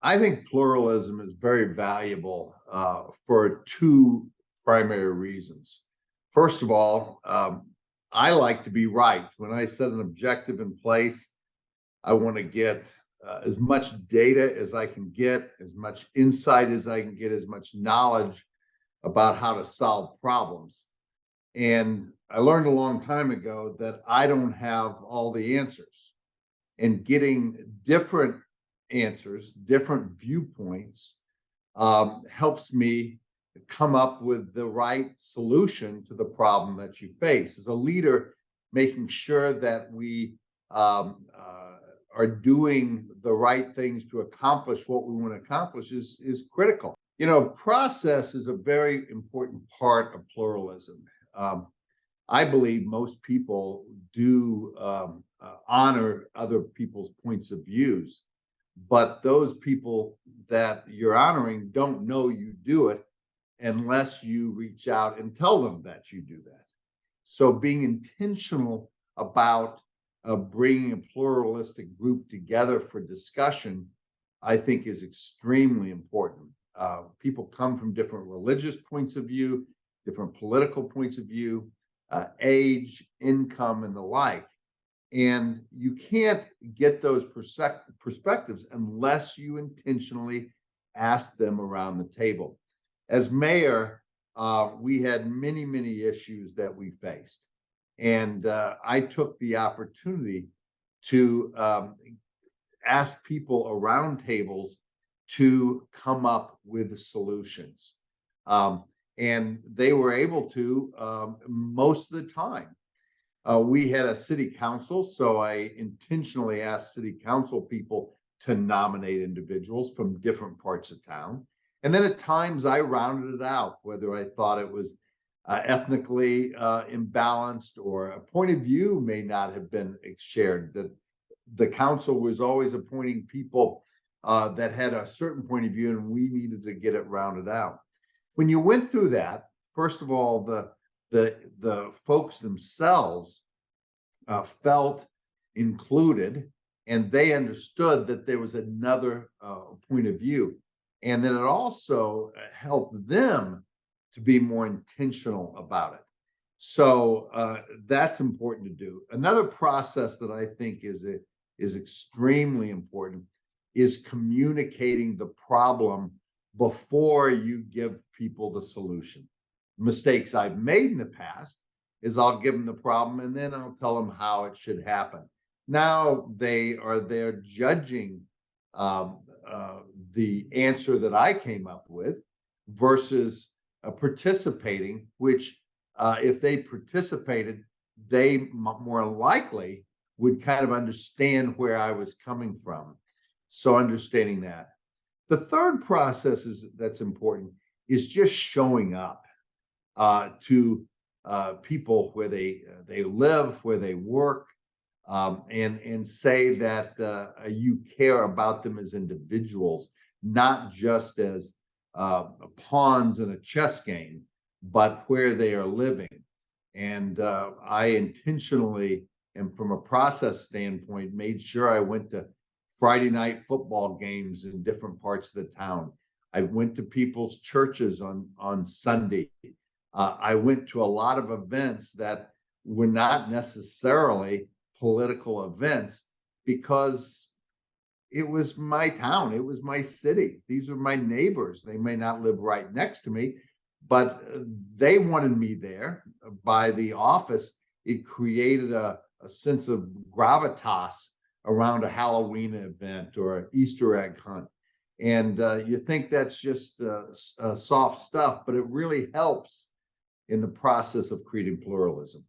I think pluralism is very valuable for two primary reasons. First of all, I like to be right. When I set an objective in place, I want to get as much data as I can get, as much insight as I can get, as much knowledge about how to solve problems. And I learned a long time ago that I don't have all the answers. And getting different answers, different viewpoints, helps me come up with the right solution to the problem that you face. As a leader, making sure that we are doing the right things to accomplish what we want to accomplish is critical. You know, process is a very important part of pluralism. I believe most people do honor other people's points of views, but those people that you're honoring don't know you do it unless you reach out and tell them that you do that. So being intentional about bringing a pluralistic group together for discussion, I think is extremely important. People come from different religious points of view, different political points of view, age, income, and the like. And you can't get those perspectives unless you intentionally ask them around the table. As mayor, we had many, many issues that we faced. And I took the opportunity to ask people around tables to come up with solutions. And they were able to most of the time. We had a city council, so I intentionally asked city council people to nominate individuals from different parts of town. And then at times I rounded it out, whether I thought it was ethnically imbalanced or a point of view may not have been shared. That the council was always appointing people that had a certain point of view, and we needed to get it rounded out. When you went through that, first of all, the folks themselves felt included, and they understood that there was another point of view, and that it also helped them to be more intentional about it. So that's important to do. Another process that I think is extremely important is communicating the problem before you give people the solution. Mistakes I've made in the past is I'll give them the problem and then I'll tell them how it should happen. Now they are there judging the answer that I came up with versus participating, which if they participated, they more likely would kind of understand where I was coming from. So understanding that. The third process that's important is just showing up to people where they live, where they work, and say that you care about them as individuals, not just as pawns in a chess game, but where they are living. And I intentionally, and from a process standpoint, made sure I went to Friday night football games in different parts of the town. I went to people's churches on Sunday. I went to a lot of events that were not necessarily political events because it was my town, it was my city. These are my neighbors. They may not live right next to me, but they wanted me there. By the office, it created a sense of gravitas around a Halloween event or an Easter egg hunt. And you think that's just soft stuff, but it really helps in the process of creating pluralism.